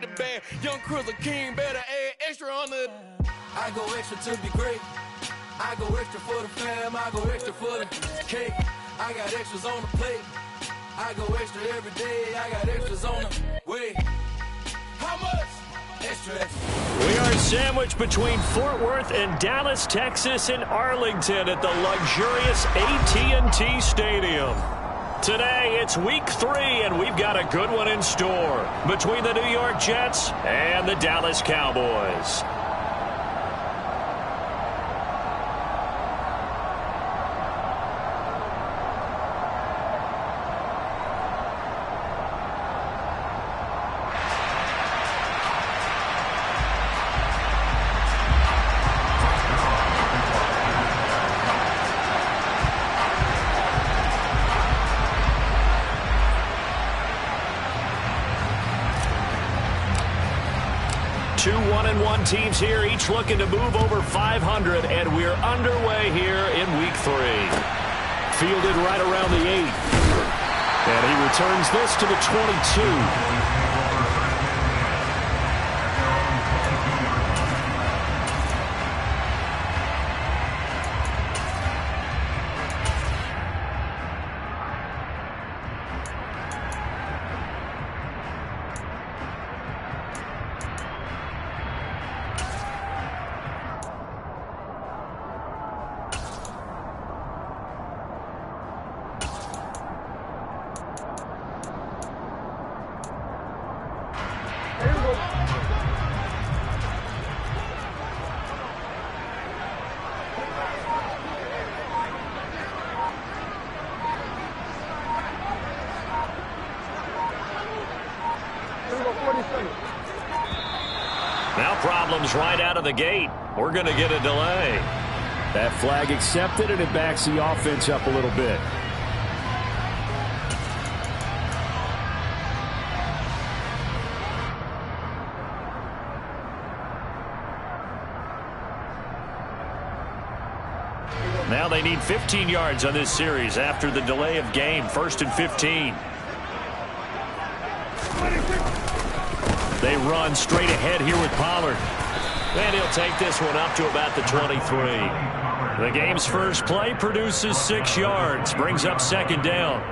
the bag. Young Crizzle King better add extra on the. I go extra to be great. I go extra for the fam. I go extra for the cake. I got extras on the plate. I go extra every day. I got extras on the way. How much? Extra, extra. We are sandwiched between Fort Worth and Dallas, Texas, and Arlington at the luxurious AT&T Stadium. Today, it's week 3, and we've got a good one in store between the New York Jets and the Dallas Cowboys. Two 1-1 teams here, each looking to move over 500, and we're underway here in week 3. Fielded right around the 8. And he returns this to the 22. Now problems right out of the gate. We're going to get a delay. That flag accepted, and it backs the offense up a little bit. Now they need 15 yards on this series after the delay of game. 1st and 15. They run straight ahead here with Pollard. And he'll take this one up to about the 23. The game's first play produces 6 yards. Brings up 2nd down.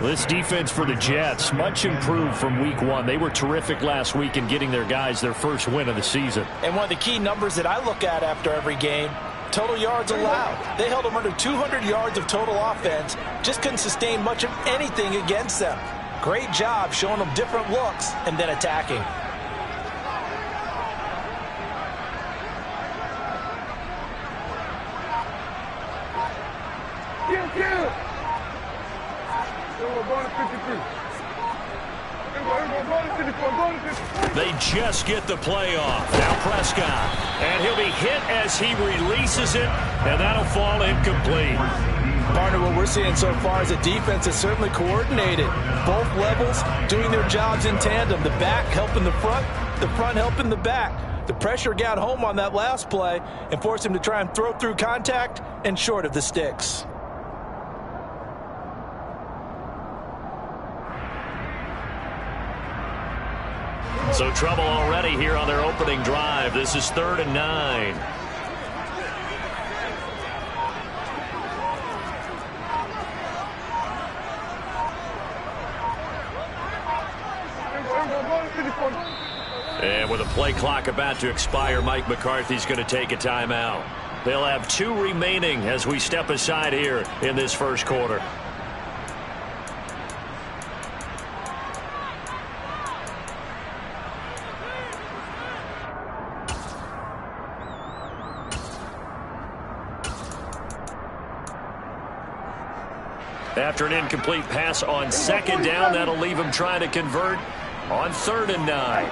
This defense for the Jets, much improved from week 1. They were terrific last week in getting their guys their first win of the season. And one of the key numbers that I look at after every game, total yards allowed. They held them under 200 yards of total offense. Just couldn't sustain much of anything against them. Great job showing them different looks and then attacking. They just get the play off. Now Prescott. And he'll be hit as he releases it, and that'll fall incomplete. Partner, what we're seeing so far is a defense that's certainly coordinated. Both levels doing their jobs in tandem. The back helping the front helping the back. The pressure got home on that last play and forced him to try and throw through contact and short of the sticks. So trouble already here on their opening drive. This is 3rd and 9. And with a play clock about to expire, Mike McCarthy's going to take a timeout. They'll have 2 remaining as we step aside here in this first quarter. After an incomplete pass on 2nd down, that'll leave him trying to convert on 3rd and 9.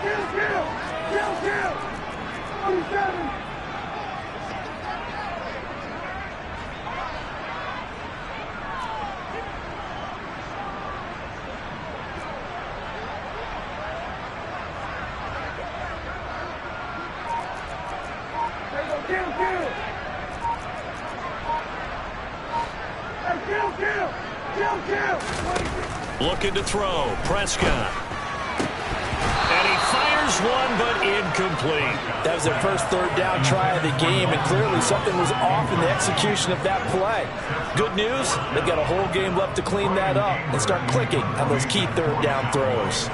Looking to throw. Prescott. And he fires incomplete. That was their first third down try of the game, and clearly something was off in the execution of that play. Good news, they've got a whole game left to clean that up and start clicking on those key third down throws.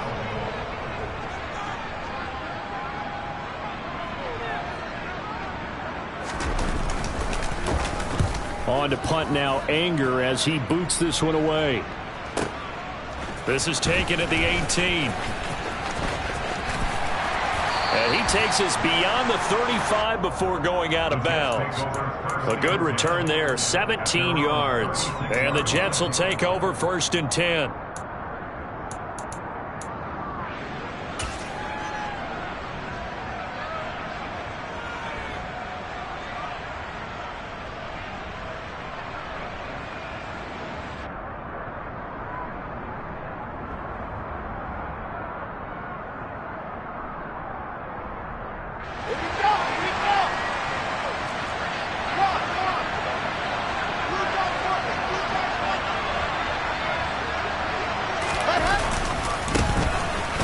On to punt now, Anger, as he boots this one away. This is taken at the 18. And he takes us beyond the 35 before going out of bounds. A good return there, 17 yards. And the Jets will take over 1st and 10.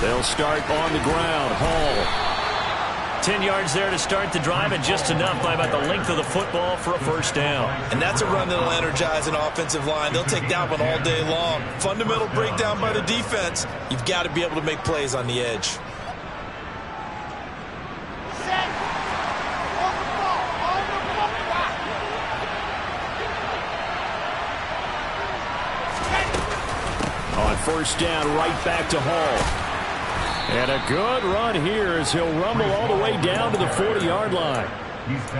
They'll start on the ground. Hall. 10 yards there to start the drive, and just enough by about the length of the football for a first down. And that's a run that'll energize an offensive line. They'll take that one all day long. Fundamental breakdown by the defense. You've got to be able to make plays on the edge. On first down, right back to Hall. And a good run here as he'll rumble all the way down to the 40-yard line.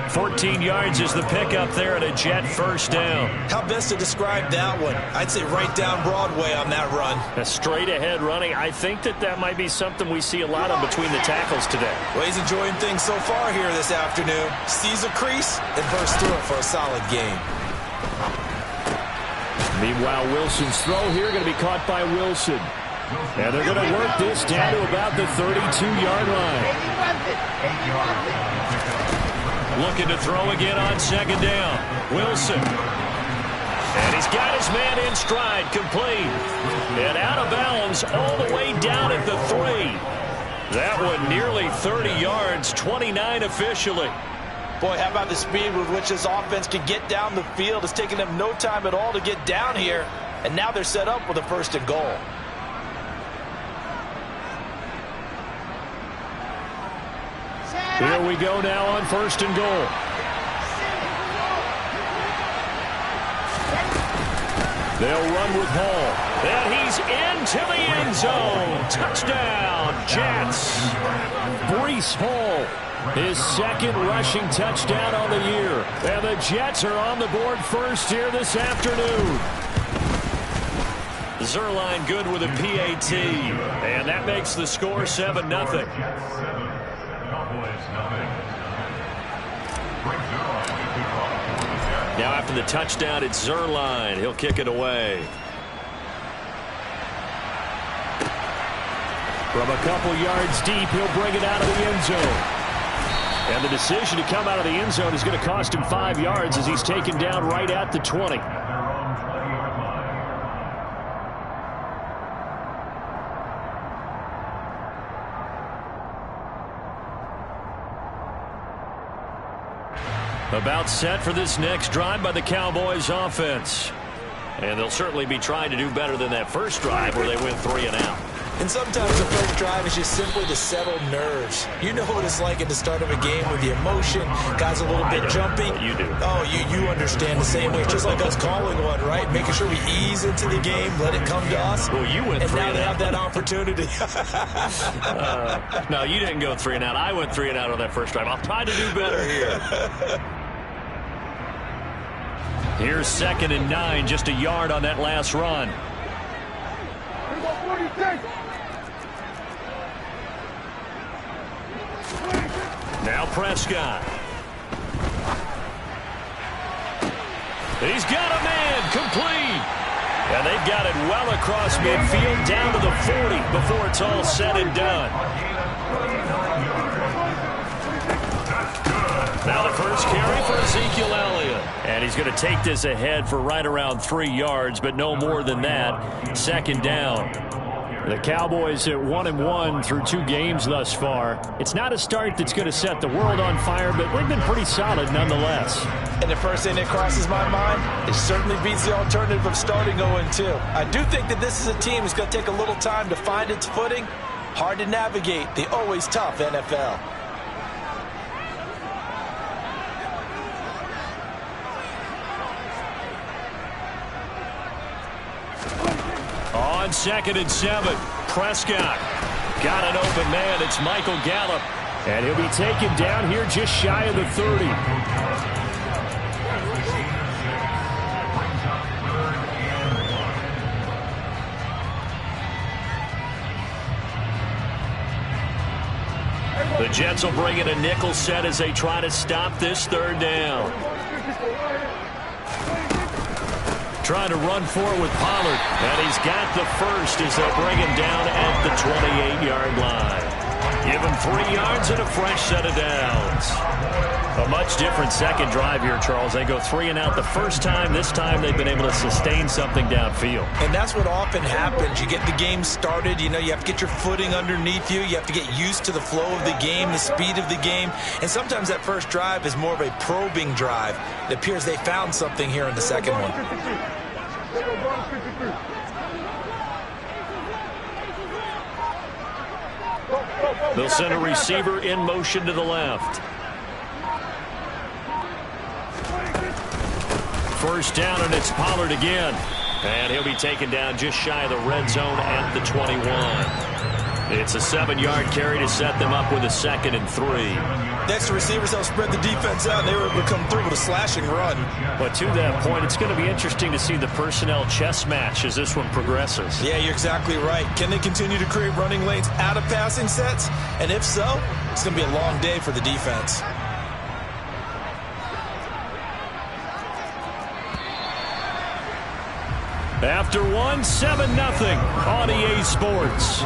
14 yards is the pickup there at a Jet first down. How best to describe that one? I'd say right down Broadway on that run. A straight-ahead running. I think that might be something we see a lot of between the tackles today. Well, he's enjoying things so far here this afternoon. Sees a crease and bursts through it for a solid gain. Meanwhile, Wilson's throw here going to be caught by Wilson. And they're going to work this down to about the 32-yard line. Looking to throw again on second down. Wilson. And he's got his man in stride, complete. And out of bounds all the way down at the 3. That one nearly 30 yards, 29 officially. Boy, how about the speed with which this offense can get down the field? It's taken them no time at all to get down here. And now they're set up with a 1st and goal. Here we go now on 1st and goal. They'll run with Hall. And he's into the end zone. Touchdown, Jets. Breece Hall, his 2nd rushing touchdown on the year. And the Jets are on the board first here this afternoon. Zerline good with a PAT. And that makes the score 7-0. Now after the touchdown, it's Zerline. He'll kick it away. From a couple yards deep, he'll bring it out of the end zone. And the decision to come out of the end zone is going to cost him 5 yards as he's taken down right at the 20. About set for this next drive by the Cowboys offense. And they'll certainly be trying to do better than that first drive where they went 3 and out. And sometimes the first drive is just simply to settle nerves. You know what it's like at the start of a game with the emotion, guys a little bit jumpy. You do. Oh, you understand the same way. It's just like us calling one, right? Making sure we ease into the game, let it come to us. Well, you went 3 and out. And now they have that opportunity. No, you didn't go 3 and out. I went 3 and out on that first drive. I'll try to do better here. Here's 2nd and 9, just a yard on that last run. Now Prescott. He's got a man, complete. And they've got it well across midfield down to the 40 before it's all said and done. Now the first carry for Ezekiel Elliott. And he's going to take this ahead for right around 3 yards, but no more than that. 2nd down. The Cowboys at 1-1 through 2 games thus far. It's not a start that's going to set the world on fire, but they've been pretty solid nonetheless. And the first thing that crosses my mind, it certainly beats the alternative of starting 0-2. I do think that this is a team that's going to take a little time to find its footing. Hard to navigate the always tough NFL. On 2nd and 7, Prescott got an open man. It's Michael Gallup, and he'll be taken down here just shy of the 30. The Jets will bring in a nickel set as they try to stop this 3rd down. Trying to run forward with Pollard, and he's got the first as they'll bring him down at the 28-yard line. Give him 3 yards and a fresh set of downs. A much different second drive here, Charles. They go 3 and out the first time. This time they've been able to sustain something downfield. And that's what often happens. You get the game started. You know, you have to get your footing underneath you. You have to get used to the flow of the game, the speed of the game. And sometimes that first drive is more of a probing drive. It appears they found something here in the second one. They'll send a receiver in motion to the left. First down, and it's Pollard again. And he'll be taken down just shy of the red zone at the 21. It's a 7-yard carry to set them up with a 2nd and 3. Next, the receivers help spread the defense out, and they were able to come through with a slashing run. But to that point, it's going to be interesting to see the personnel chess match as this one progresses. Yeah, you're exactly right. Can they continue to create running lanes out of passing sets? And if so, it's going to be a long day for the defense. After 1, 7-0 on EA Sports.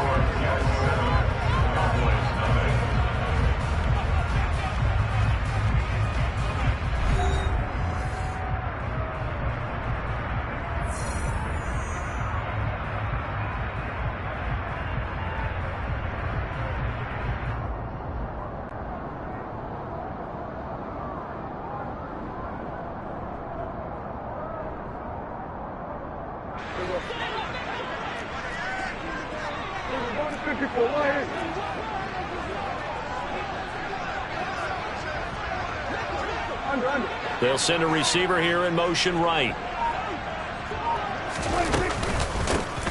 They'll send a receiver here in motion right.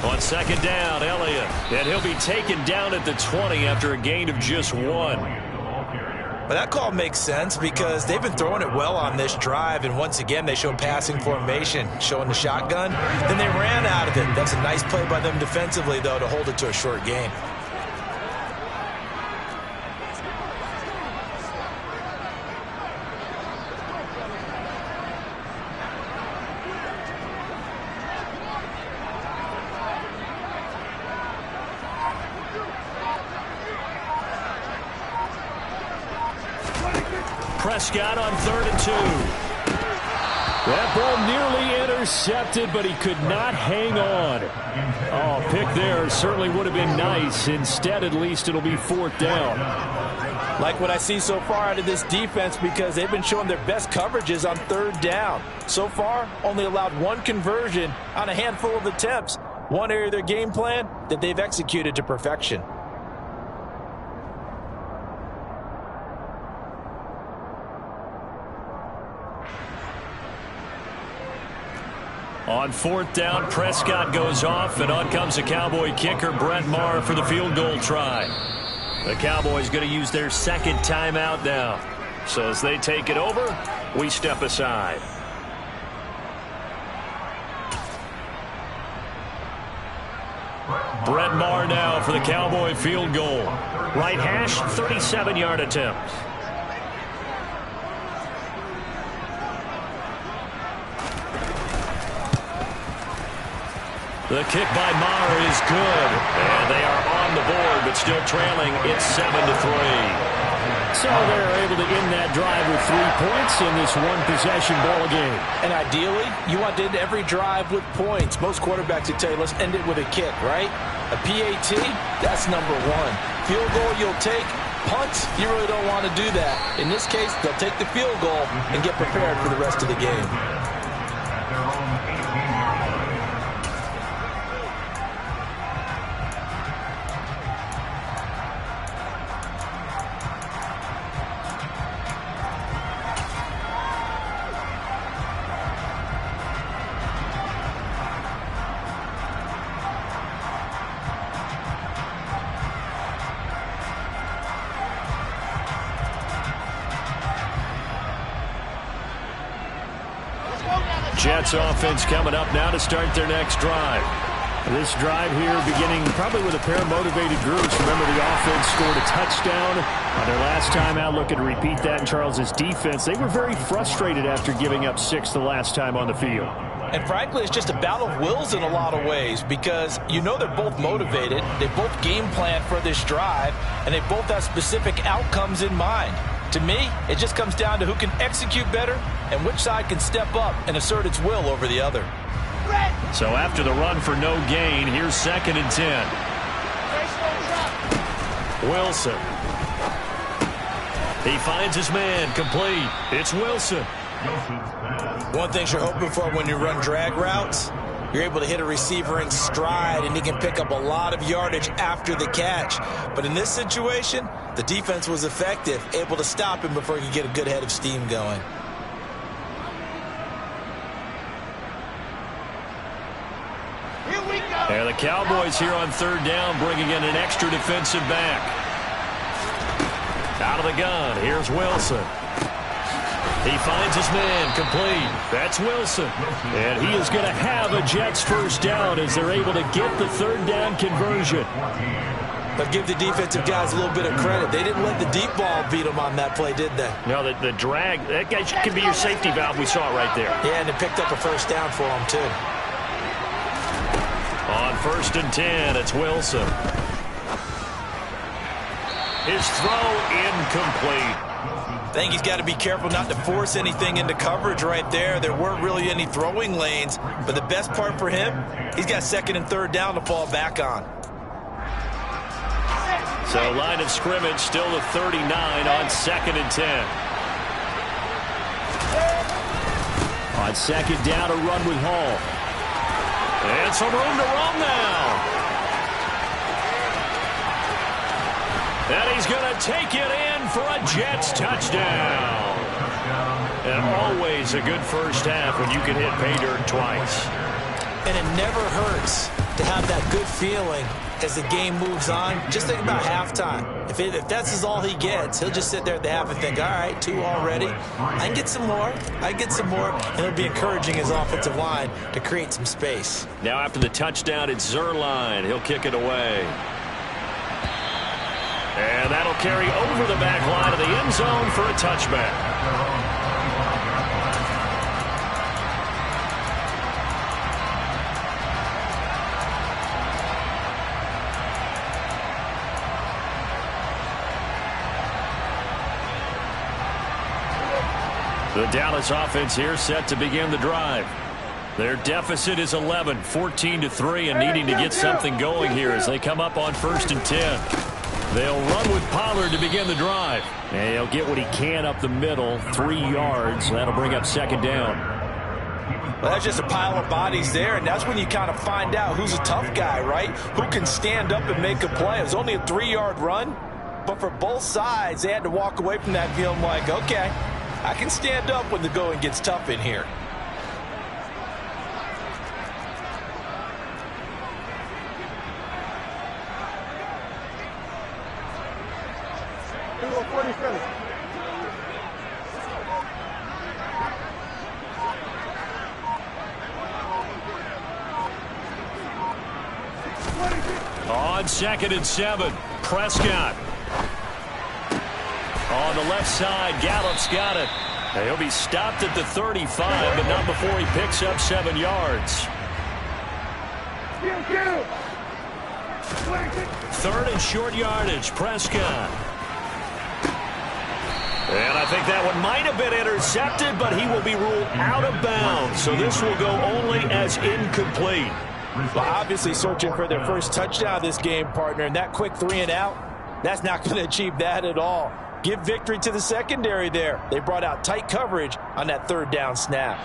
On 2nd down, Elliott. And he'll be taken down at the 20 after a gain of just 1. But that call makes sense because they've been throwing it well on this drive, and once again they show passing formation, showing the shotgun. Then they ran out of it. That's a nice play by them defensively, though, to hold it to a short gain. Prescott on 3rd and 2. That ball nearly intercepted, but he could not hang on. Oh, pick there certainly would have been nice. Instead, at least it'll be 4th down. Like what I see so far out of this defense because they've been showing their best coverages on 3rd down. So far, only allowed 1 conversion on a handful of attempts. One area of their game plan that they've executed to perfection. On 4th down, Prescott goes off, and on comes the Cowboy kicker, Brett Maher, for the field goal try. The Cowboys going to use their 2nd timeout now. So as they take it over, we step aside. Brett Maher now for the Cowboy field goal. Right hash, 37-yard attempt. The kick by Maher is good. And they are on the board, but still trailing. It's 7-3. So they're able to end that drive with 3 points in this one-possession ball game. And ideally, you want to end every drive with points. Most quarterbacks would tell you, let's end it with a kick, right? A PAT, that's number one. Field goal you'll take. Punts, you really don't want to do that. In this case, they'll take the field goal and get prepared for the rest of the game. Jets offense coming up now to start their next drive. This drive here beginning probably with a pair of motivated groups. Remember, the offense scored a touchdown on their last time out. Looking to repeat that in Charles's defense. They were very frustrated after giving up 6 the last time on the field. And frankly, it's just a battle of wills in a lot of ways because you know they're both motivated. They both game plan for this drive, and they both have specific outcomes in mind. To me, it just comes down to who can execute better and which side can step up and assert its will over the other. So after the run for no gain, here's 2nd and 10. Wilson. He finds his man, complete. It's Wilson. One thing you're hoping for when you run drag routes, you're able to hit a receiver in stride, and he can pick up a lot of yardage after the catch. But in this situation, the defense was effective, able to stop him before he could get a good head of steam going. And the Cowboys here on 3rd down, bringing in an extra defensive back. Out of the gun, here's Wilson. He finds his man, complete. That's Wilson. And he is going to have a Jets first down as they're able to get the 3rd down conversion. But give the defensive guys a little bit of credit. They didn't let the deep ball beat them on that play, did they? No, the drag, that guy could be your safety valve. We saw it right there. Yeah, and it picked up a first down for them, too. On 1st and 10, it's Wilson. His throw incomplete. I think he's got to be careful not to force anything into coverage right there. There weren't really any throwing lanes, but the best part for him, he's got 2nd and 3rd down to fall back on. So line of scrimmage still the 39 on 2nd and 10. On 2nd down, a run with Hall. And some room to run now. And he's going to take it in for a Jets touchdown. And always a good first half when you can hit pay dirt twice. And it never hurts to have that good feeling as the game moves on. Just think about halftime. If that's all he gets, he'll just sit there at the half and think, all right, 2 already. I can get some more. I can get some more. And it'll be encouraging his offensive line to create some space. Now after the touchdown, it's Zerline. He'll kick it away. And that'll carry over the back line of the end zone for a touchback. The Dallas offense here set to begin the drive. Their deficit is 11, 14-3, and needing to get something going here as they come up on 1st and 10. They'll run with Pollard to begin the drive. And he'll get what he can up the middle, 3 yards. That'll bring up 2nd down. Well, that's just a pile of bodies there, and that's when you kind of find out who's a tough guy, right? Who can stand up and make a play. It was only a 3-yard run, but for both sides, they had to walk away from that feeling like, okay, I can stand up when the going gets tough in here. On 2nd and 7, Prescott. On the left side, Gallup's got it. He'll be stopped at the 35, but not before he picks up 7 yards. 3rd and short yardage, Prescott. I think that one might have been intercepted, but he will be ruled out of bounds. So this will go only as incomplete. Well, obviously searching for their first touchdown this game, partner, and that quick 3 and out, that's not going to achieve that at all. Give victory to the secondary there. They brought out tight coverage on that 3rd down snap.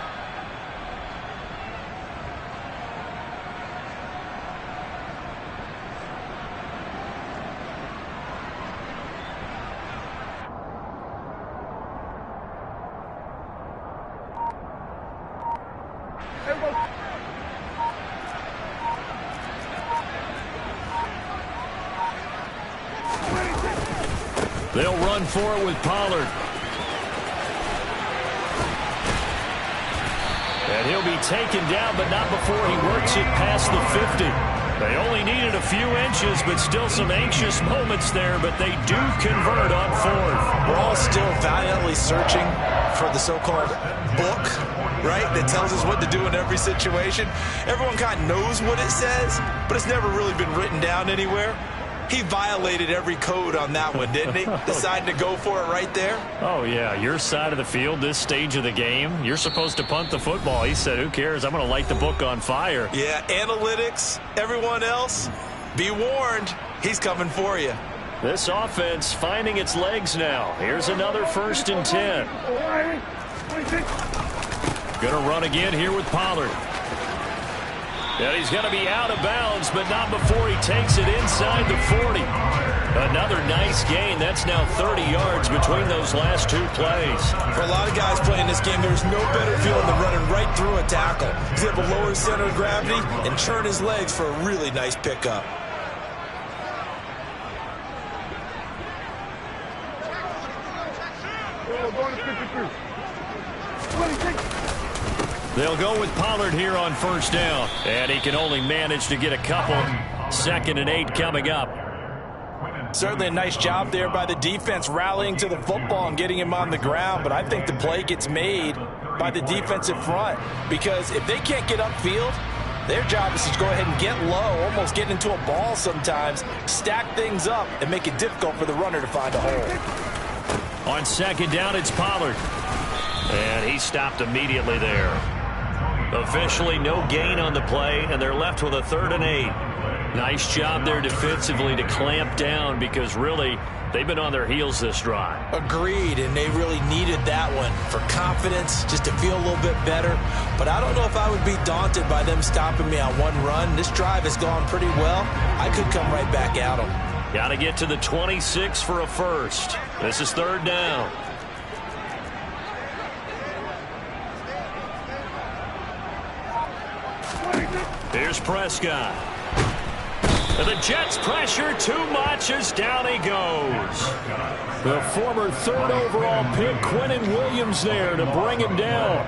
They'll run for it with Pollard. And he'll be taken down, but not before he works it past the 50. They only needed a few inches, but still some anxious moments there, but they do convert on 4th. We're all still valiantly searching for the so-called book, right, that tells us what to do in every situation. Everyone kind of knows what it says, but it's never really been written down anywhere. He violated every code on that one, didn't he? Decided to go for it right there. Oh, yeah. Your side of the field, this stage of the game, you're supposed to punt the football. He said, who cares? I'm going to light the book on fire. Yeah, analytics, everyone else, be warned. He's coming for you. This offense finding its legs now. Here's another 1st and 10. Going to run again here with Pollard. And he's going to be out of bounds, but not before he takes it inside the 40. Another nice gain. That's now 30 yards between those last 2 plays. For a lot of guys playing this game, there's no better feeling than running right through a tackle. He's able to lower his center of gravity and turn his legs for a really nice pickup. They'll go with Pollard here on 1st down. And he can only manage to get a couple. 2nd and 8 coming up. Certainly a nice job there by the defense rallying to the football and getting him on the ground, but I think the play gets made by the defensive front because if they can't get upfield, their job is to go ahead and get low, almost get into a ball sometimes, stack things up, and make it difficult for the runner to find a hole. On 2nd down, it's Pollard. And he stopped immediately there. Officially no gain on the play, and they're left with a 3rd and 8. Nice job there defensively to clamp down because really they've been on their heels this drive. Agreed, and they really needed that one for confidence, just to feel a little bit better. But I don't know if I would be daunted by them stopping me on one run. This drive has gone pretty well. I could come right back at them. Got to get to the 26 for a 1st. This is 3rd down. Here's Prescott. And the Jets pressure too much as down he goes. The former 3rd overall pick, Quentin Williams there to bring him down.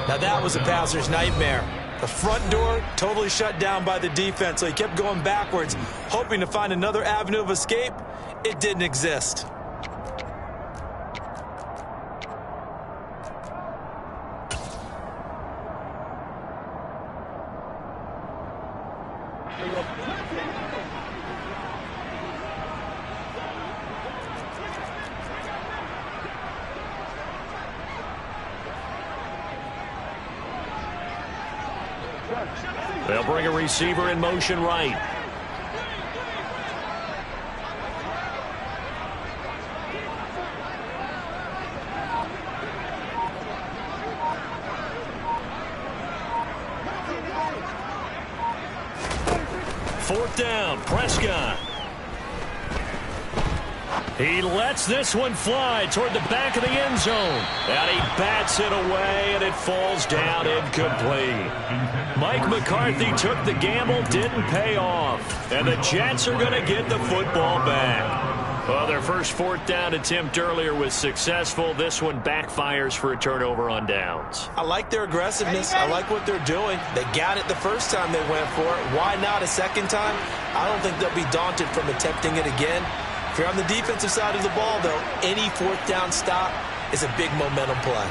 Now that was a passer's nightmare. The front door totally shut down by the defense, so he kept going backwards, hoping to find another avenue of escape. It didn't exist. They'll bring a receiver in motion right. Fourth down, Prescott. He lets this one fly toward the back of the end zone. And he bats it away, and it falls down incomplete. Mike McCarthy took the gamble, didn't pay off. And the Jets are going to get the football back. Well, their first 4th down attempt earlier was successful. This one backfires for a turnover on downs. I like their aggressiveness. I like what they're doing. They got it the first time they went for it. Why not a second time? I don't think they'll be daunted from attempting it again. If you're on the defensive side of the ball, though, any 4th down stop is a big momentum play.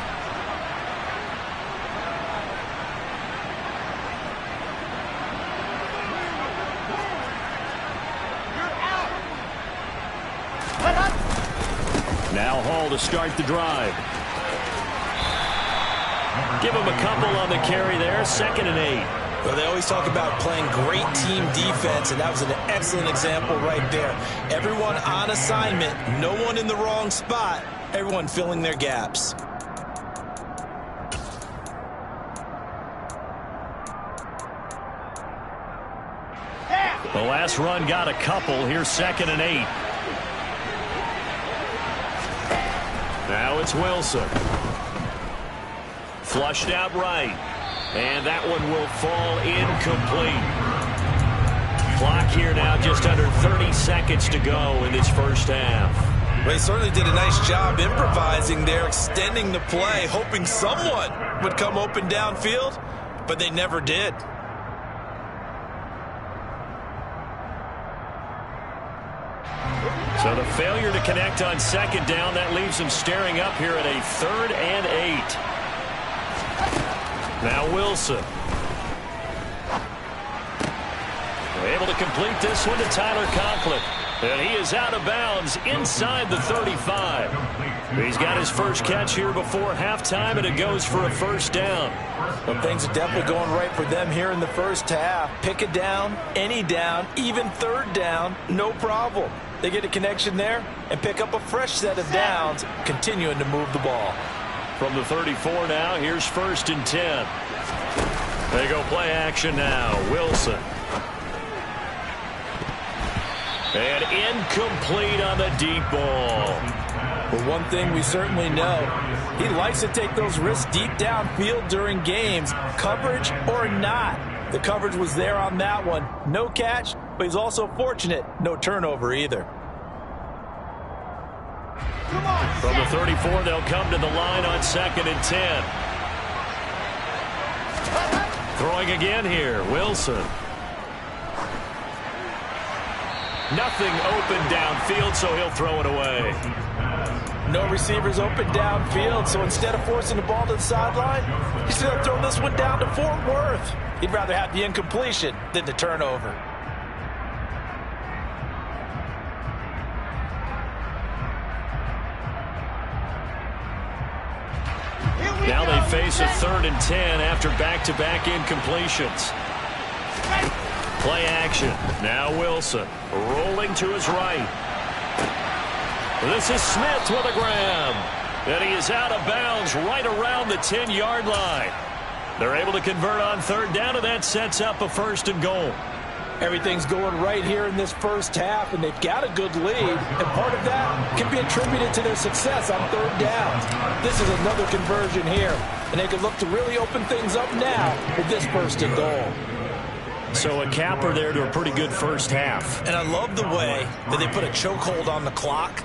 Now Hall to start the drive. Give him a couple on the carry there. 2nd and 8. Well, they always talk about playing great team defense, and that was an excellent example right there. Everyone on assignment, no one in the wrong spot, everyone filling their gaps. The last run got a couple. Here's 2nd and 8. Now it's Wilson. Flushed out right. And that one will fall incomplete. Clock here now just under 30 seconds to go in this first half. Well, he certainly did a nice job improvising there, extending the play, hoping someone would come open downfield, but they never did. So the failure to connect on 2nd down, that leaves him staring up here at a 3rd and 8. Now Wilson. Able to complete this one to Tyler Conklin. And he is out of bounds inside the 35. He's got his first catch here before halftime, and it goes for a 1st down. Well, things are definitely going right for them here in the first half. Pick a down, any down, even 3rd down, no problem. They get a connection there and pick up a fresh set of downs, continuing to move the ball. From the 34 now, here's 1st and 10. They go play action now. Wilson. And incomplete on the deep ball. But one thing we certainly know, he likes to take those risks deep downfield during games, coverage or not. The coverage was there on that one. No catch, but he's also fortunate. No turnover either. From the 34, they'll come to the line on 2nd and 10. Throwing again here, Wilson. Nothing open downfield, so he'll throw it away. No receivers open downfield, so instead of forcing the ball to the sideline, he's going to throw this one down to Fort Worth. He'd rather have the incompletion than the turnover. Now they face a 3rd and 10 after back-to-back incompletions. Play action. Now Wilson rolling to his right. This is Smith with a grab. And he is out of bounds right around the 10-yard line. They're able to convert on 3rd down, and that sets up a 1st and goal. Everything's going right here in this first half, and they've got a good lead, and part of that can be attributed to their success on 3rd down. This is another conversion here, and they can look to really open things up now with this 1st and goal. So a capper there to a pretty good first half. And I love the way that they put a chokehold on the clock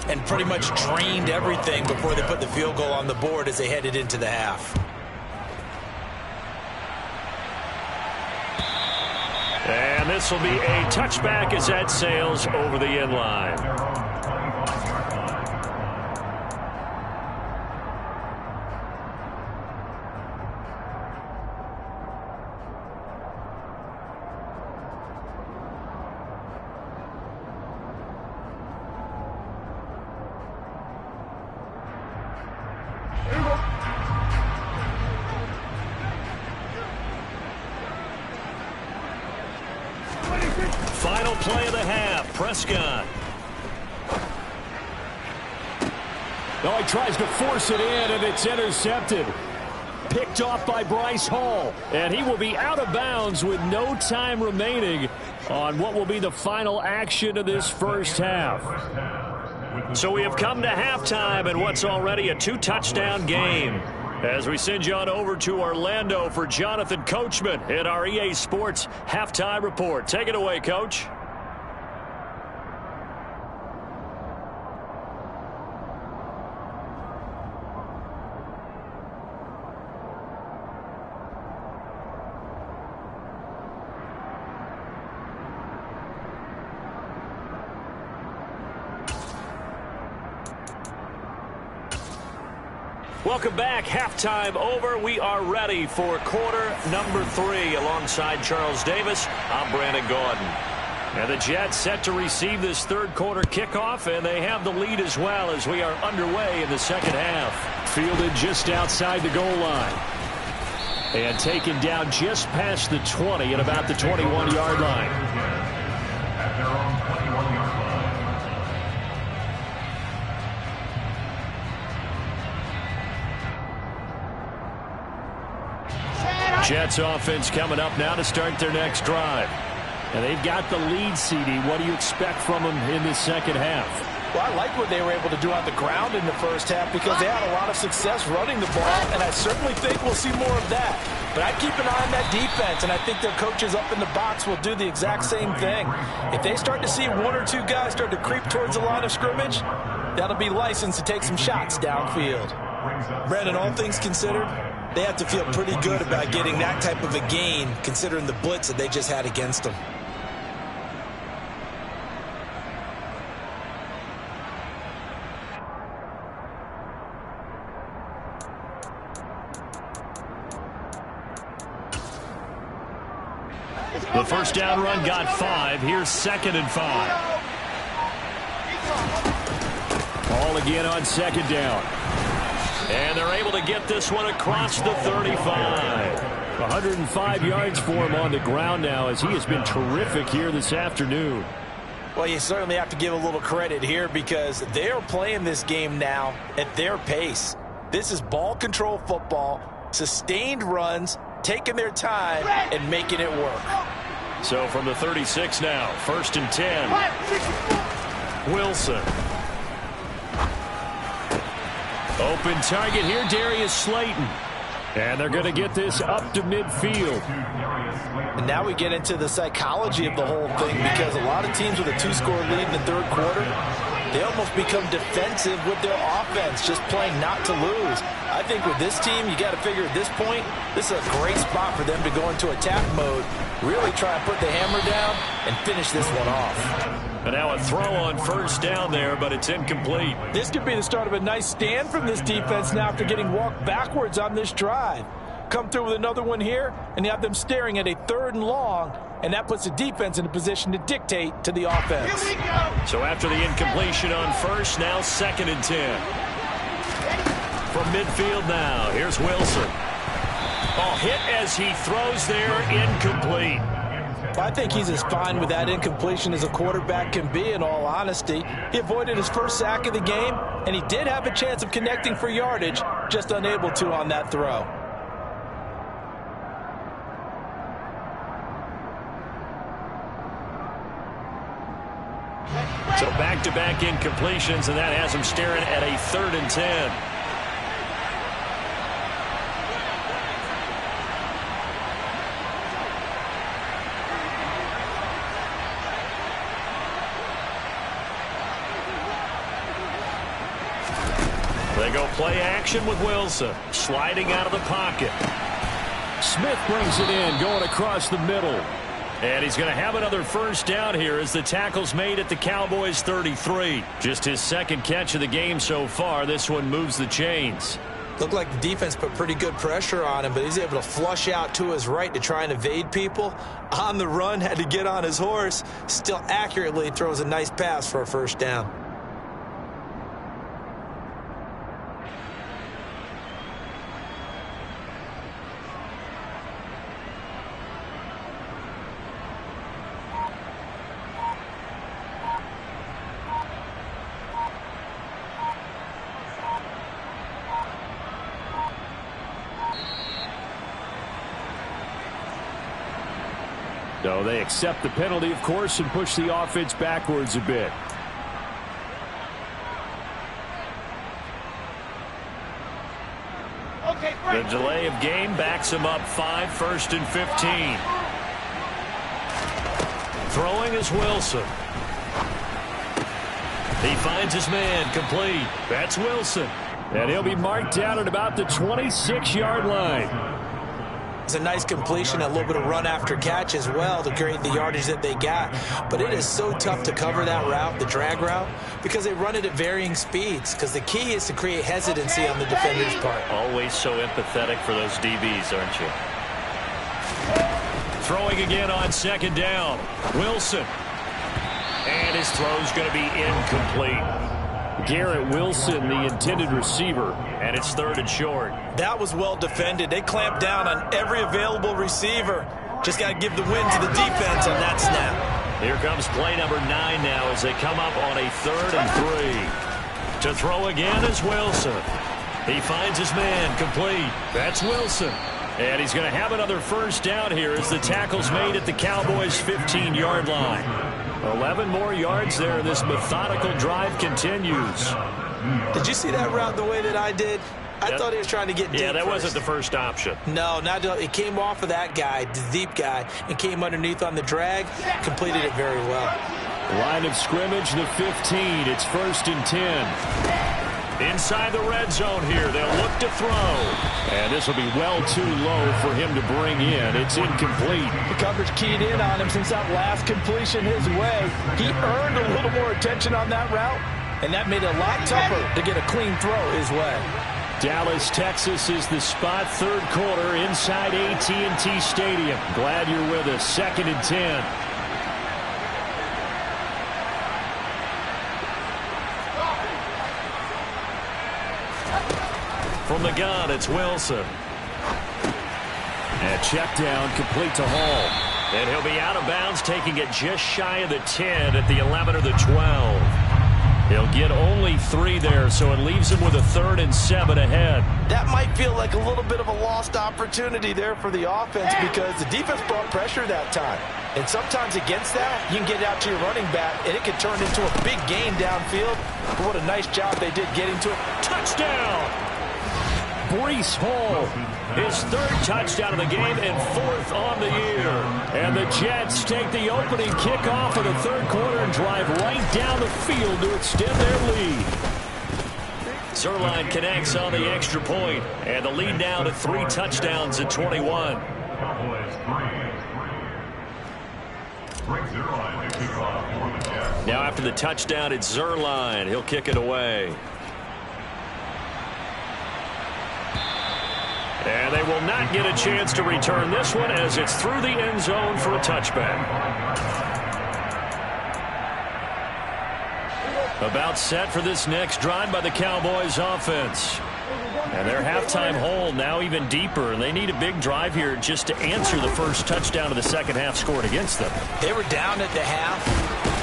and pretty much drained everything before they put the field goal on the board as they headed into the half. And this will be a touchback as that sails over the end line. Final play of the half, Prescott. Oh, he tries to force it in, and it's intercepted. Picked off by Bryce Hall, and he will be out of bounds with no time remaining on what will be the final action of this first half. So we have come to halftime in what's already a 2-touchdown game. As we send you on over to Orlando for Jonathan Coachman in our EA Sports Halftime Report. Take it away, Coach. Welcome back. Halftime over. We are ready for quarter number 3. Alongside Charles Davis, I'm Brandon Gaudin. And the Jets set to receive this third quarter kickoff, and they have the lead as well as we are underway in the second half. Fielded just outside the goal line. And taken down just past the 20 at about the 21-yard line. At their own 21-yard line. Jets offense coming up now to start their next drive. And they've got the lead, CD. What do you expect from them in the second half? Well, I like what they were able to do on the ground in the first half because they had a lot of success running the ball, and I certainly think we'll see more of that. But I'd keep an eye on that defense, and I think their coaches up in the box will do the exact same thing. If they start to see one or two guys start to creep towards the line of scrimmage, that'll be licensed to take some shots downfield. Brandon, all things considered, they have to feel pretty good about getting that type of a gain considering the blitz that they just had against them. The first down run got 5. Here's 2nd and 5. Ball again on 2nd down. And they're able to get this one across the 35. 105 yards for him on the ground now as he has been terrific here this afternoon. Well, you certainly have to give a little credit here because they're playing this game now at their pace. This is ball control football, sustained runs, taking their time and making it work. So from the 36 now, 1st and 10. Wilson. Open target here, Darius Slayton. And they're going to get this up to midfield. And now we get into the psychology of the whole thing because a lot of teams with a 2-score lead in the third quarter, they almost become defensive with their offense, just playing not to lose. I think with this team, you got to figure at this point, this is a great spot for them to go into attack mode, really try and put the hammer down and finish this one off. And now a throw on 1st down there, but it's incomplete. This could be the start of a nice stand from this defense now after getting walked backwards on this drive. Come through with another one here, and you have them staring at a 3rd and long, and that puts the defense in a position to dictate to the offense. So after the incompletion on 1st, now 2nd and 10. From midfield now, here's Wilson. Ball hit as he throws there, incomplete. I think he's as fine with that incompletion as a quarterback can be, in all honesty. He avoided his first sack of the game, and he did have a chance of connecting for yardage, just unable to on that throw. So back-to-back incompletions, and that has him staring at a 3rd and 10. They go play action with Wilson, sliding out of the pocket. Smith brings it in, going across the middle. And he's going to have another 1st down here as the tackle's made at the Cowboys 33. Just his 2nd catch of the game so far. This one moves the chains. Looked like the defense put pretty good pressure on him, but he's able to flush out to his right to try and evade people. On the run, had to get on his horse. Still accurately throws a nice pass for a 1st down. So they accept the penalty, of course, and push the offense backwards a bit. The delay of game backs him up 5, 1st and 15. Throwing is Wilson. He finds his man, complete. That's Wilson. And he'll be marked down at about the 26-yard line. It's a nice completion, a little bit of run after catch as well to create the yardage that they got. But it is so tough to cover that route, the drag route, because they run it at varying speeds. Because the key is to create hesitancy on the defender's part. Always so empathetic for those DBs, aren't you? Throwing again on 2nd down. Wilson. And his throw's going to be incomplete. Garrett Wilson, the intended receiver, and it's 3rd and short. That was well defended. They clamped down on every available receiver. Just got to give the win to the defense on that snap. Here comes play number 9 now as they come up on a 3rd and 3. To throw again is Wilson. He finds his man, complete. That's Wilson. And he's going to have another first down here as the tackle's made at the Cowboys' 15-yard line. 11 more yards there. This methodical drive continues. Did you see that route the way that I did? I thought he was trying to get deep. Yeah, that first. wasn't the first option. No, it came off of that guy, the deep guy, and came underneath on the drag. Completed it very well. Line of scrimmage, the 15. It's 1st and 10. Inside the red zone here. They'll look to throw. And this will be well too low for him to bring in. It's incomplete. The coverage keyed in on him since that last completion his way. He earned a little more attention on that route, and that made it a lot tougher to get a clean throw his way. Dallas, Texas is the spot. 3rd quarter inside AT&T Stadium. Glad you're with us. 2nd and 10. From the gun, it's Wilson. And check down, complete to Hall. And he'll be out of bounds, taking it just shy of the 10 at the 11 or the 12. He'll get only 3 there, so it leaves him with a 3rd and 7 ahead. That might feel like a little bit of a lost opportunity there for the offense because the defense brought pressure that time. And sometimes against that, you can get it out to your running back, and it can turn into a big gain downfield. But what a nice job they did getting to it. Touchdown! Breece Hall, his 3rd touchdown of the game and 4th on the year. And the Jets take the opening kickoff of the 3rd quarter and drive right down the field to extend their lead. Zerline connects on the extra point, and the lead now to 3 touchdowns at 21. Now after the touchdown, it's Zerline. He'll kick it away. And they will not get a chance to return this one as it's through the end zone for a touchback. About set for this next drive by the Cowboys offense. And their halftime hole now even deeper, and they need a big drive here just to answer the first touchdown of the second half scored against them. They were down at the half.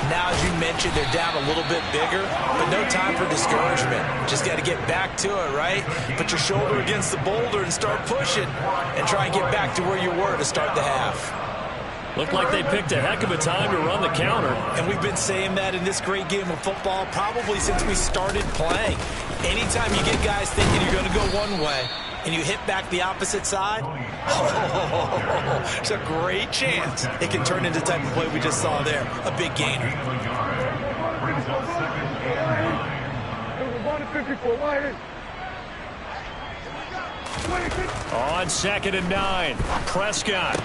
Now, as you mentioned, they're down a little bit bigger, but no time for discouragement. Just got to get back to it, right? Put your shoulder against the boulder and start pushing and try and get back to where you were to start the half. Looked like they picked a heck of a time to run the counter. And we've been saying that in this great game of football probably since we started playing. Anytime you get guys thinking you're going to go one way and you hit back the opposite side, it's a great chance it can turn into the type of play we just saw there, a big gainer. On 2nd and 9, Prescott.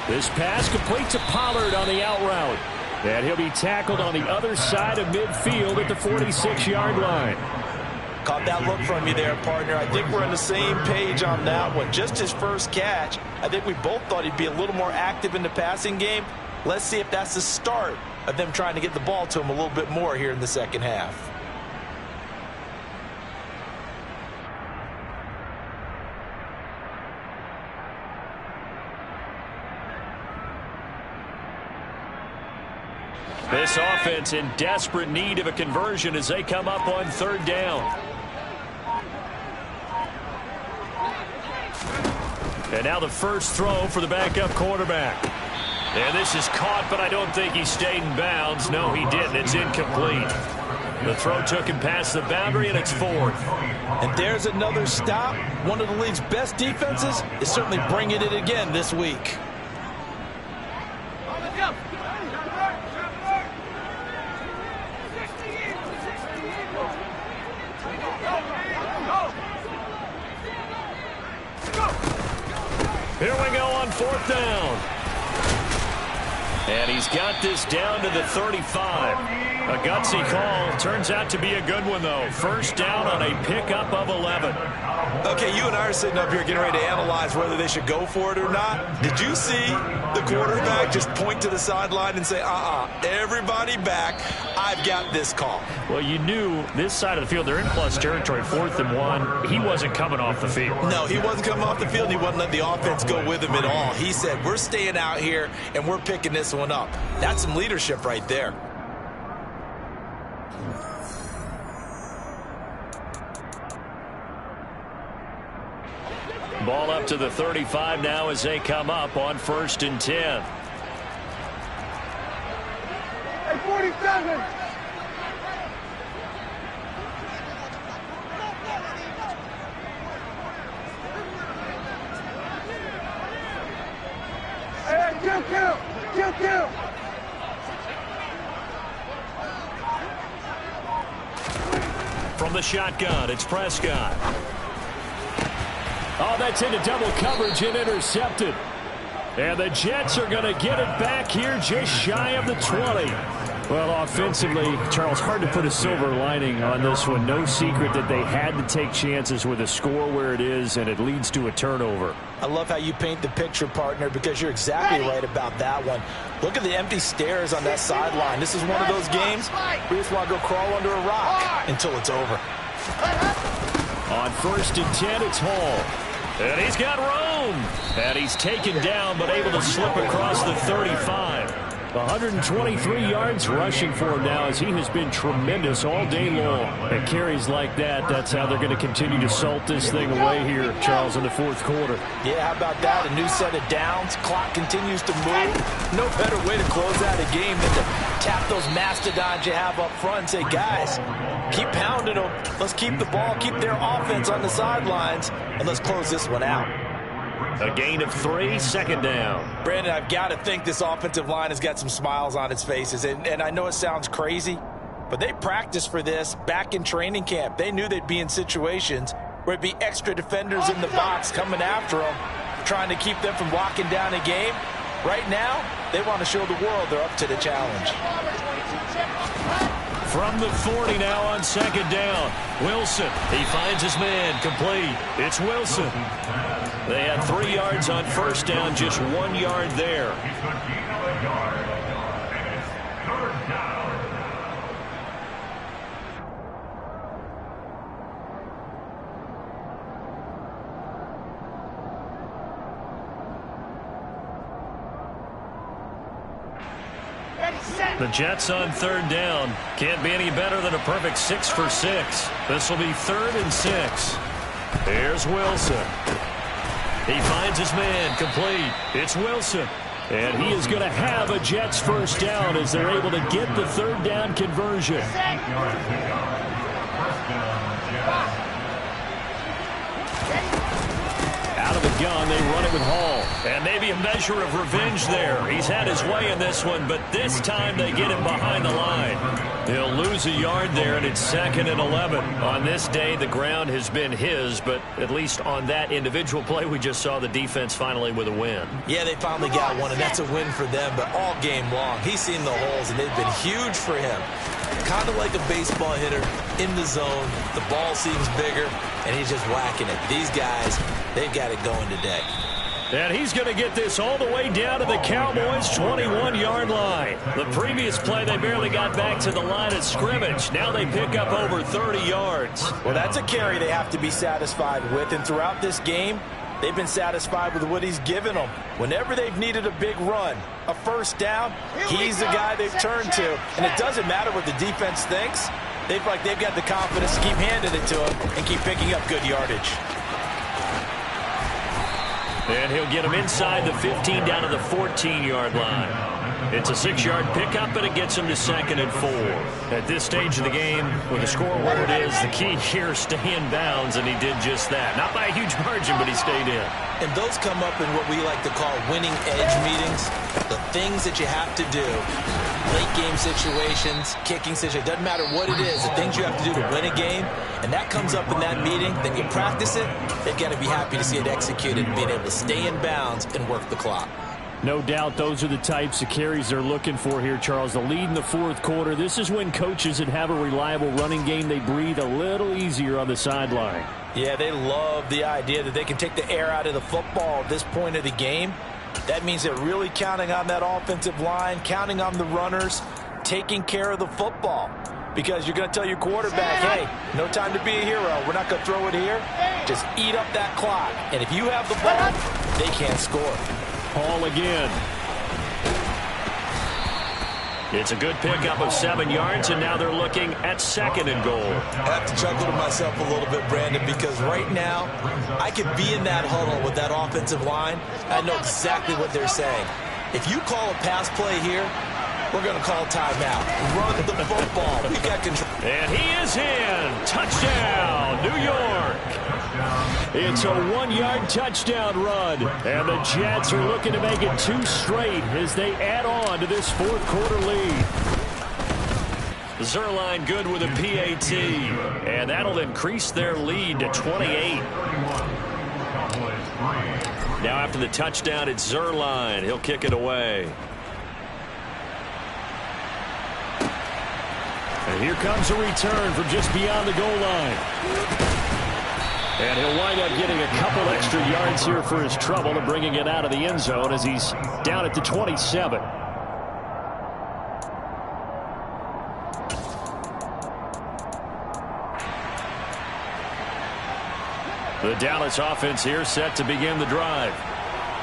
This pass complete to Pollard on the out route. And he'll be tackled on the other side of midfield at the 46-yard line. Caught that look from you there, partner. I think we're on the same page on that one. Just his first catch. I think we both thought he'd be a little more active in the passing game. Let's see if that's the start of them trying to get the ball to him a little bit more here in the second half. This offense in desperate need of a conversion as they come up on 3rd down. And now the first throw for the backup quarterback. And this is caught, but I don't think he stayed in bounds. No, he didn't. It's incomplete. The throw took him past the boundary, and it's 4th. And there's another stop. One of the league's best defenses is certainly bringing it again this week. Here we go on 4th down. And he's got this down to the 35. A gutsy call. Turns out to be a good one, though. First down on a pickup of 11. Okay, you and I are sitting up here getting ready to analyze whether they should go for it or not. Did you see the quarterback just point to the sideline and say, everybody back, I've got this call? Well, you knew this side of the field, they're in plus territory, 4th and 1. He wasn't coming off the field. No, he wasn't coming off the field. He wasn't letting the offense go with him at all. He said, we're staying out here, and we're picking this one up. That's some leadership right there. Ball up to the 35 now as they come up on 1st and 10. Hey, 47! Hey, kill! From the shotgun, it's Prescott. Oh, that's into double coverage and intercepted. And the Jets are going to get it back here just shy of the 20. Well, offensively, Charles, hard to put a silver lining on this one. No secret that they had to take chances with a score where it is, and it leads to a turnover. I love how you paint the picture, partner, because you're exactly right about that one. Look at the empty stairs on that sideline. This is one of those games where you just want to go crawl under a rock until it's over. On 1st and 10, it's Hall. And he's got room. And he's taken down, but able to slip across the 35. 123 yards rushing for him now, as he has been tremendous all day long. And carries like that, that's how they're going to continue to salt this thing away here, Charles, in the 4th quarter. Yeah, how about that? A new set of downs. Clock continues to move. No better way to close out a game than to tap those mastodons you have up front and say, guys, keep pounding them. Let's keep the ball, keep their offense on the sidelines, and let's close this one out. A gain of 3, 2nd down. Brandon, I've got to think this offensive line has got some smiles on its faces. And I know it sounds crazy, but they practiced for this back in training camp. They knew they'd be in situations where it'd be extra defenders in the box coming after them, trying to keep them from locking down a game. Right now, they want to show the world they're up to the challenge. From the 40 now on 2nd down. Wilson, he finds his man, complete. It's Wilson. They had 3 yards on 1st down, just 1 yard there. The Jets on 3rd down. Can't be any better than a perfect 6 for 6. This will be 3rd and 6. Here's Wilson. He finds his man, complete. It's Wilson. And he is going to have a Jets 1st down as they're able to get the 3rd down conversion. Out of the gun, they run it with Hall. And maybe a measure of revenge there. He's had his way in this one, but this time they get him behind the line. He'll lose a yard there, and it's 2nd and 11. On this day, the ground has been his, but at least on that individual play, we just saw the defense finally with a win. Yeah, they finally got one, and that's a win for them, but all game long, he's seen the holes, and they've been huge for him. Kind of like a baseball hitter in the zone. The ball seems bigger, and he's just whacking it. These guys, they've got it going today. And he's going to get this all the way down to the Cowboys' 21-yard line. The previous play, they barely got back to the line of scrimmage. Now they pick up over 30 yards. Well, that's a carry they have to be satisfied with. And throughout this game, they've been satisfied with what he's given them. Whenever they've needed a big run, a 1st down, he's the guy they've turned to. And it doesn't matter what the defense thinks. They've got the confidence to keep handing it to him and keep picking up good yardage. And he'll get him inside the 15 down to the 14-yard line. It's a 6-yard pickup, and it gets him to 2nd and 4. At this stage of the game, with the score where it is, the key here is stay in bounds, and he did just that. Not by a huge margin, but he stayed in. And those come up in what we like to call winning edge meetings. The things that you have to do, late game situations, kicking situations, doesn't matter what it is, the things you have to do to win a game, and that comes up in that meeting, then you practice it, they've got to be happy to see it executed and being able to stay in bounds and work the clock. No doubt those are the types of carries they're looking for here, Charles. The lead in the fourth quarter. This is when coaches that have a reliable running game, they breathe a little easier on the sideline. Yeah, they love the idea that they can take the air out of the football at this point of the game. That means they're really counting on that offensive line, counting on the runners, taking care of the football. Because you're going to tell your quarterback, hey, no time to be a hero. We're not going to throw it here. Just eat up that clock. And if you have the ball, they can't score. Hall again. It's a good pickup of 7 yards, and now they're looking at 2nd and goal. I have to chuckle to myself a little bit, Brandon, because right now I could be in that huddle with that offensive line. I know exactly what they're saying. If you call a pass play here, we're going to call timeout. Run the football. We got control. And he is in. Touchdown, New York. It's a 1-yard touchdown run. And the Jets are looking to make it 2 straight as they add on to this fourth quarter lead. Zerline good with a PAT. And that'll increase their lead to 28. Now after the touchdown, it's Zerline. He'll kick it away. And here comes a return from just beyond the goal line. And he'll wind up getting a couple extra yards here for his trouble and bringing it out of the end zone as he's down at the 27. The Dallas offense here set to begin the drive.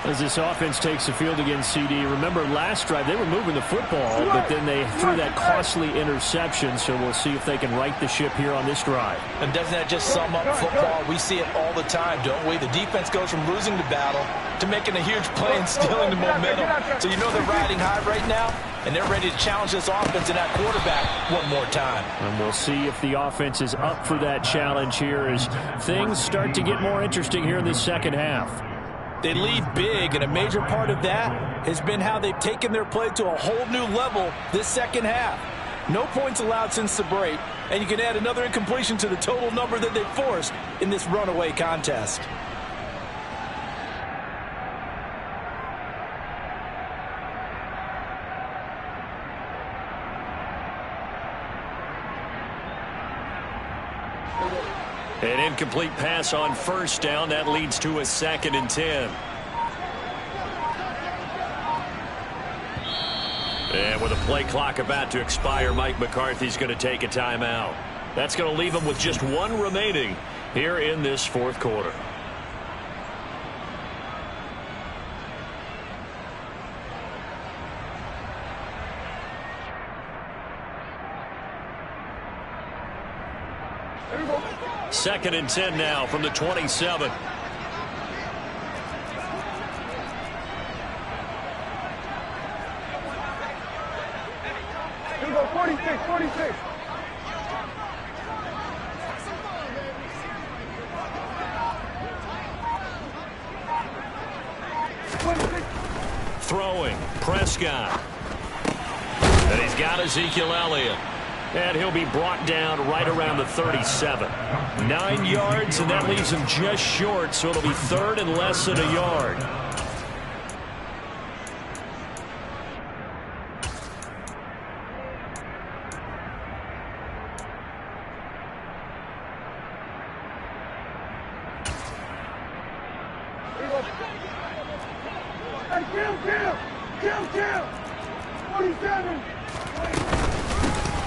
As this offense takes the field against CD, remember last drive they were moving the football, but then they threw that costly interception, so we'll see if they can right the ship here on this drive. And doesn't that just sum up football? We see it all the time, don't we? The defense goes from losing the battle to making a huge play and stealing the momentum. So you know they're riding high right now, and they're ready to challenge this offense and that quarterback one more time. And we'll see if the offense is up for that challenge here as things start to get more interesting here in this second half. They lead big, and a major part of that has been how they've taken their play to a whole new level this second half. No points allowed since the break, and you can add another incompletion to the total number that they've forced in this runaway contest. An incomplete pass on first down. That leads to a 2nd and 10. And with a play clock about to expire, Mike McCarthy's going to take a timeout. That's going to leave him with just 1 remaining here in this fourth quarter. Second and 10 now from the 27. Here we go, 46, 46. Throwing, Prescott. And he's got Ezekiel Elliott. And he'll be brought down right around the 37. 9 yards, and that leaves him just short, so it'll be 3rd and less than a yard. Kill. 47.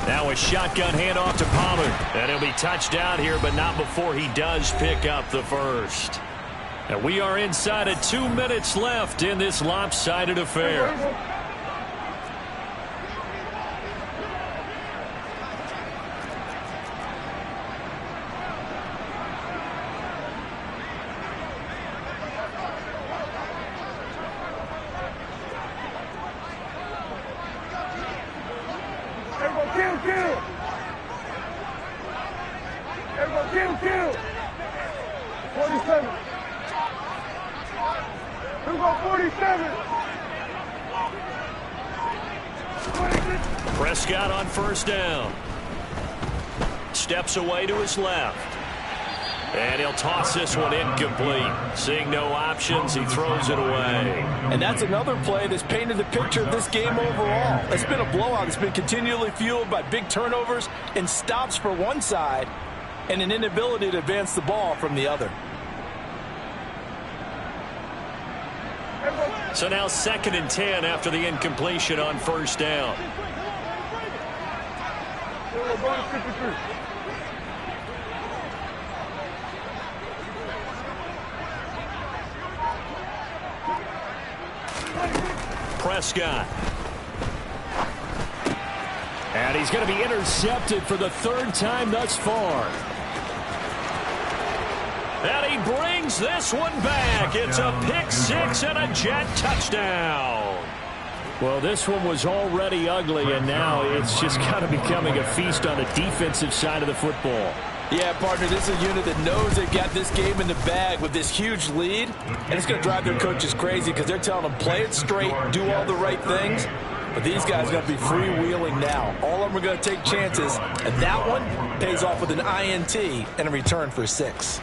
Now a shotgun handoff to Pollard. And he'll be touched down here, but not before he does pick up the first. And we are inside of 2 minutes left in this lopsided affair. Kill. 47. Who got 47? Prescott on first down. Steps away to his left. And he'll toss this one incomplete. Seeing no options, he throws it away. And that's another play that's painted the picture of this game overall. It's been a blowout. It's been continually fueled by big turnovers and stops for one side and an inability to advance the ball from the other. So now 2nd and 10 after the incompletion on first down. Prescott. And he's going to be intercepted for the 3rd time thus far. And he brings this one back. It's a pick 6 and a Jet touchdown. Well, this one was already ugly, and now it's just kind of becoming a feast on the defensive side of the football. Yeah, partner, this is a unit that knows they've got this game in the bag with this huge lead, and it's going to drive their coaches crazy because they're telling them play it straight, do all the right things. But these guys are going to be freewheeling now. All of them are going to take chances, and that one pays off with an INT and a return for 6.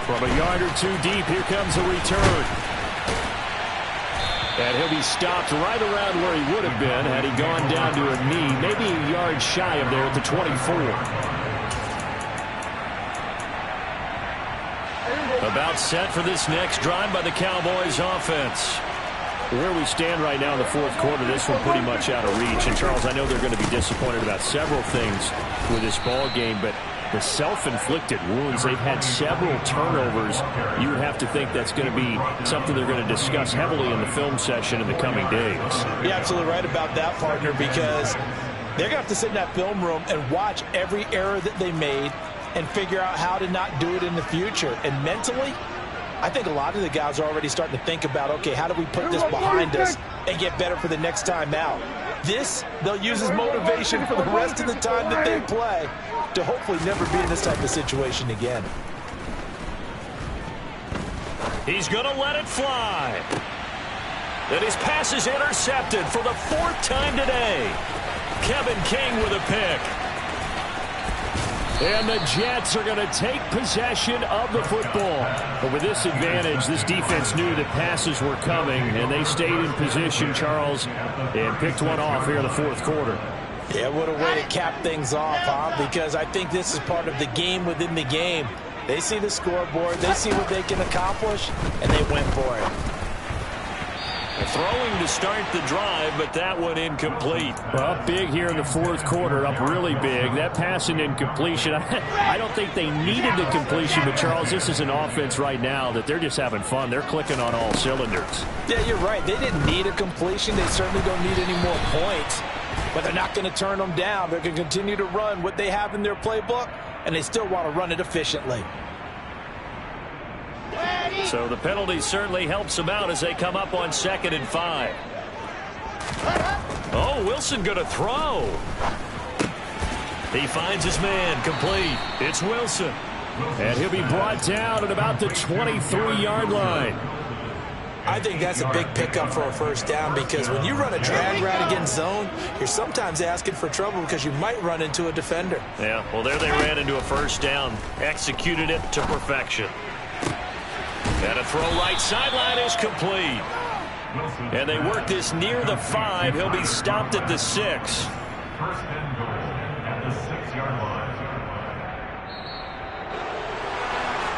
From a yard or two deep, here comes a return. And he'll be stopped right around where he would have been had he gone down to a knee, maybe a yard shy of there at the 24. About set for this next drive by the Cowboys offense. Where we stand right now in the 4th quarter, this one pretty much out of reach. And, Charles, I know they're going to be disappointed about several things with this ball game, but the self-inflicted wounds, they've had several turnovers. You would have to think that's going to be something they're going to discuss heavily in the film session in the coming days. You're absolutely right about that, partner, because they're going to have to sit in that film room and watch every error that they made and figure out how to not do it in the future. And mentally, I think a lot of the guys are already starting to think about, okay, how do we put this behind us and get better for the next time out? This, they'll use as motivation for the rest of the time that they play to hopefully never be in this type of situation again. He's going to let it fly. And his pass is intercepted for the 4th time today. Kevin King with a pick. And the Jets are going to take possession of the football. But with this advantage, this defense knew that passes were coming, and they stayed in position, Charles, and picked one off here in the 4th quarter. Yeah, what a way to cap things off, huh? Because I think this is part of the game within the game. They see the scoreboard, they see what they can accomplish, and they went for it. Throwing to start the drive, but that one incomplete. Well, big here in the 4th quarter, up really big. That pass and incompletion, I don't think they needed the completion, but, Charles, this is an offense right now that they're just having fun. They're clicking on all cylinders. Yeah, you're right. They didn't need a completion. They certainly don't need any more points. But they're not going to turn them down. They're going to continue to run what they have in their playbook, and they still want to run it efficiently. So the penalty certainly helps them out as they come up on 2nd and 5. Oh, Wilson going to throw. He finds his man, complete. It's Wilson. And he'll be brought down at about the 23-yard line. I think that's a big pickup for a first down because when you run a drag route against zone, you're sometimes asking for trouble because you might run into a defender. Yeah, well, there they ran into a first down. Executed it to perfection. And a throw right sideline is complete. And they work this near the 5. He'll be stopped at the 6.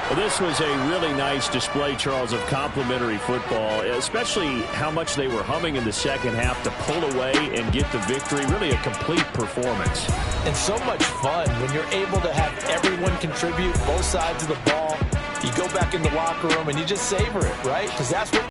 Well, this was a really nice display, Charles, of complimentary football, especially how much they were humming in the second half to pull away and get the victory. Really a complete performance. And so much fun when you're able to have everyone contribute both sides of the ball. You go back in the locker room and you just savor it, right? Because that's what